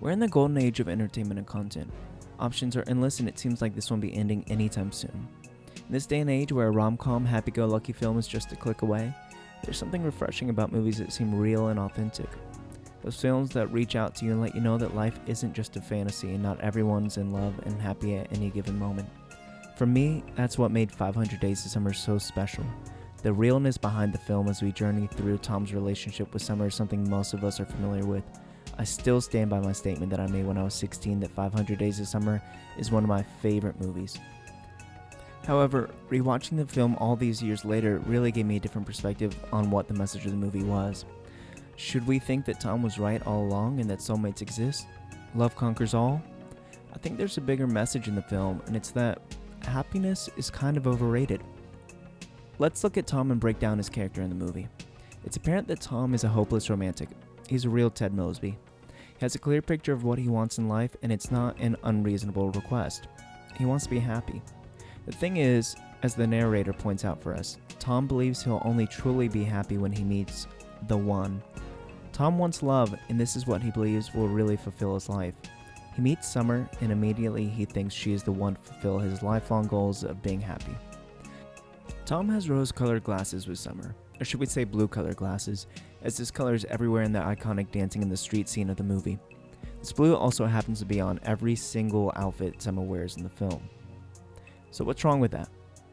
We're in the golden age of entertainment and content. Options are endless and it seems like this won't be ending anytime soon. In this day and age where a rom-com, happy-go-lucky film is just a click away, there's something refreshing about movies that seem real and authentic. Those films that reach out to you and let you know that life isn't just a fantasy and not everyone's in love and happy at any given moment. For me, that's what made 500 Days of Summer so special. The realness behind the film as we journey through Tom's relationship with Summer is something most of us are familiar with. I still stand by my statement that I made when I was 16 that 500 Days of Summer is one of my favorite movies. However, rewatching the film all these years later really gave me a different perspective on what the message of the movie was. Should we think that Tom was right all along and that soulmates exist? Love conquers all? I think there's a bigger message in the film, and it's that happiness is kind of overrated. Let's look at Tom and break down his character in the movie. It's apparent that Tom is a hopeless romantic. He's a real Ted Mosby. He has a clear picture of what he wants in life, and it's not an unreasonable request. He wants to be happy. The thing is, as the narrator points out for us, Tom believes he'll only truly be happy when he meets the one. Tom wants love, and this is what he believes will really fulfill his life. He meets Summer, and immediately he thinks she is the one to fulfill his lifelong goals of being happy. Tom has rose-colored glasses with Summer, or should we say blue-colored glasses, as this color is everywhere in the iconic dancing in the street scene of the movie. This blue also happens to be on every single outfit Summer wears in the film. So what's wrong with that?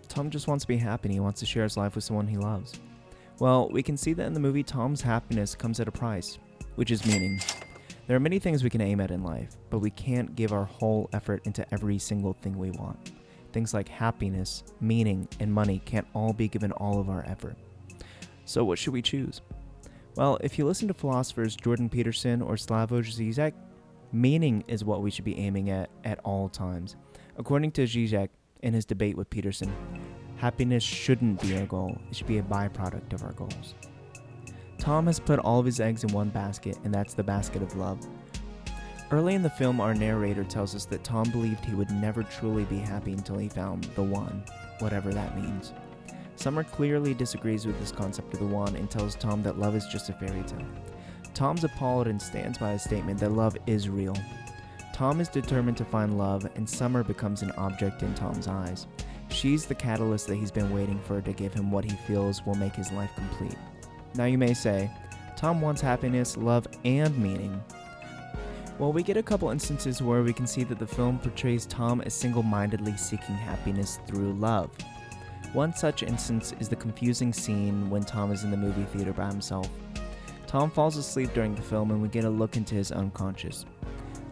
Tom just wants to be happy and he wants to share his life with someone he loves. Well, we can see that in the movie Tom's happiness comes at a price, which is meaning. There are many things we can aim at in life, but we can't give our whole effort into every single thing we want. Things like happiness, meaning, and money can't all be given all of our effort. So what should we choose? Well, if you listen to philosophers Jordan Peterson or Slavoj Žižek, meaning is what we should be aiming at all times. According to Žižek, in his debate with Peterson, happiness shouldn't be our goal, it should be a byproduct of our goals. Tom has put all of his eggs in one basket, and that's the basket of love. Early in the film, our narrator tells us that Tom believed he would never truly be happy until he found the one, whatever that means. Summer clearly disagrees with this concept of the one and tells Tom that love is just a fairy tale. Tom's appalled and stands by his statement that love is real. Tom is determined to find love, and Summer becomes an object in Tom's eyes. She's the catalyst that he's been waiting for to give him what he feels will make his life complete. Now you may say, Tom wants happiness, love, and meaning. Well, we get a couple instances where we can see that the film portrays Tom as single-mindedly seeking happiness through love. One such instance is the confusing scene when Tom is in the movie theater by himself. Tom falls asleep during the film and we get a look into his unconscious.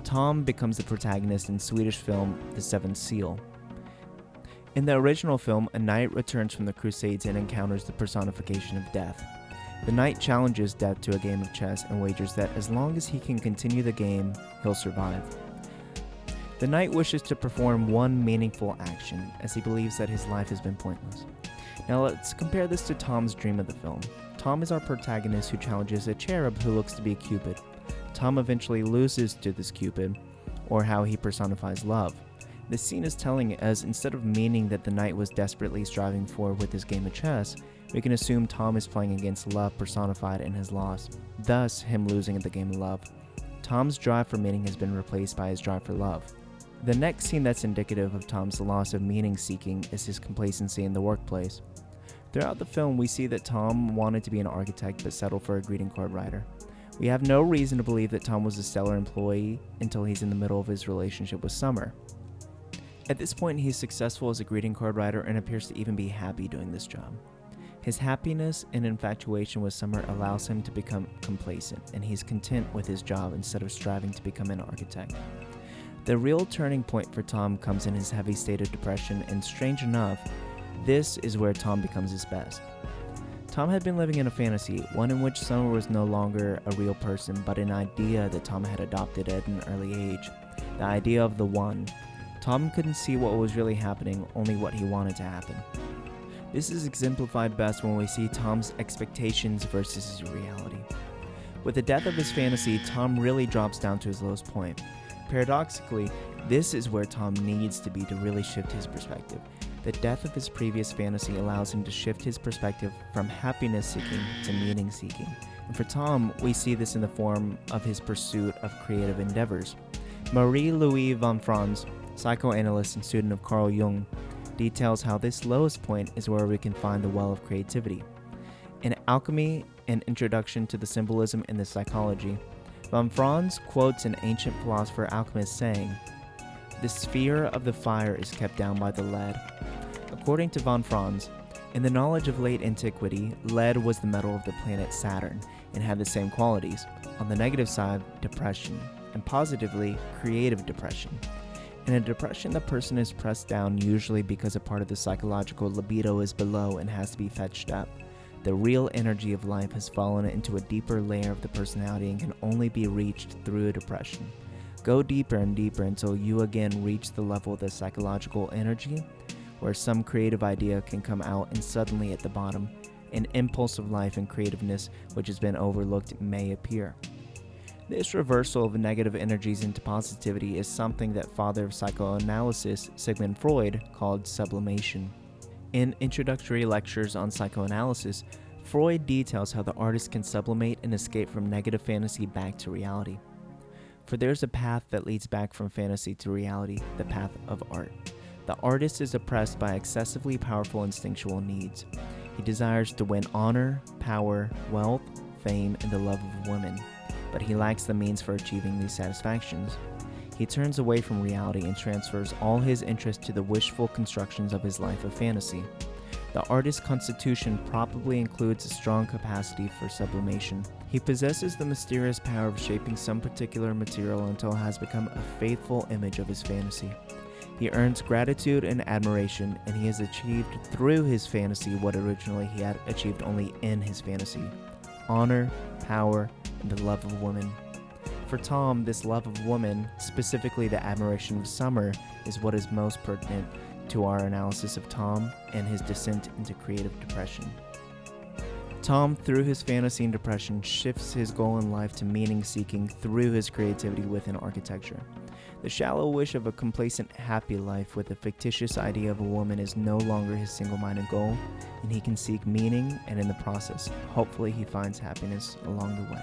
Tom becomes the protagonist in Swedish film The Seventh Seal. In the original film, a knight returns from the Crusades and encounters the personification of death. The knight challenges death to a game of chess and wagers that as long as he can continue the game, he'll survive. The knight wishes to perform one meaningful action, as he believes that his life has been pointless. Now let's compare this to Tom's dream of the film. Tom is our protagonist who challenges a cherub who looks to be a cupid. Tom eventually loses to this cupid, or how he personifies love. This scene is telling as instead of meaning that the knight was desperately striving for with his game of chess, we can assume Tom is playing against love personified in his loss, thus him losing at the game of love. Tom's drive for meaning has been replaced by his drive for love. The next scene that's indicative of Tom's loss of meaning seeking is his complacency in the workplace. Throughout the film, we see that Tom wanted to be an architect but settled for a greeting card writer. We have no reason to believe that Tom was a stellar employee until he's in the middle of his relationship with Summer. At this point, he's successful as a greeting card writer and appears to even be happy doing this job. His happiness and infatuation with Summer allows him to become complacent, and he's content with his job instead of striving to become an architect. The real turning point for Tom comes in his heavy state of depression, and strange enough, this is where Tom becomes his best. Tom had been living in a fantasy, one in which Summer was no longer a real person, but an idea that Tom had adopted at an early age. The idea of the one. Tom couldn't see what was really happening, only what he wanted to happen. This is exemplified best when we see Tom's expectations versus his reality. With the death of his fantasy, Tom really drops down to his lowest point. Paradoxically, this is where Tom needs to be to really shift his perspective. The death of his previous fantasy allows him to shift his perspective from happiness seeking to meaning seeking. And for Tom, we see this in the form of his pursuit of creative endeavors. Marie-Louise von Franz, psychoanalyst and student of Carl Jung, details how this lowest point is where we can find the well of creativity. In Alchemy, an introduction to the symbolism in the psychology, von Franz quotes an ancient philosopher alchemist saying, "The sphere of the fire is kept down by the lead." According to von Franz, in the knowledge of late antiquity, lead was the metal of the planet Saturn and had the same qualities. On the negative side, depression, and positively, creative depression. In a depression, the person is pressed down usually because a part of the psychological libido is below and has to be fetched up. The real energy of life has fallen into a deeper layer of the personality and can only be reached through a depression. Go deeper and deeper until you again reach the level of the psychological energy where some creative idea can come out, and suddenly at the bottom, an impulse of life and creativeness which has been overlooked may appear. This reversal of negative energies into positivity is something that father of psychoanalysis Sigmund Freud called sublimation. In introductory lectures on psychoanalysis, Freud details how the artist can sublimate and escape from negative fantasy back to reality. For there's a path that leads back from fantasy to reality, the path of art. The artist is oppressed by excessively powerful instinctual needs. He desires to win honor, power, wealth, fame, and the love of women, but he lacks the means for achieving these satisfactions. He turns away from reality and transfers all his interest to the wishful constructions of his life of fantasy. The artist's constitution probably includes a strong capacity for sublimation. He possesses the mysterious power of shaping some particular material until it has become a faithful image of his fantasy. He earns gratitude and admiration, and he has achieved through his fantasy what originally he had achieved only in his fantasy: honor, power, and the love of women. For Tom, this love of woman, specifically the admiration of Summer, is what is most pertinent to our analysis of Tom and his descent into creative depression. Tom, through his fantasy and depression, shifts his goal in life to meaning-seeking through his creativity within architecture. The shallow wish of a complacent, happy life with a fictitious idea of a woman is no longer his single-minded goal, and he can seek meaning, and in the process, hopefully he finds happiness along the way.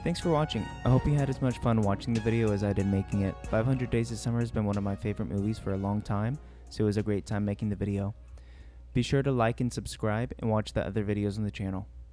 Thanks for watching. I hope you had as much fun watching the video as I did making it. 500 Days of Summer has been one of my favorite movies for a long time, so it was a great time making the video. Be sure to like and subscribe and watch the other videos on the channel.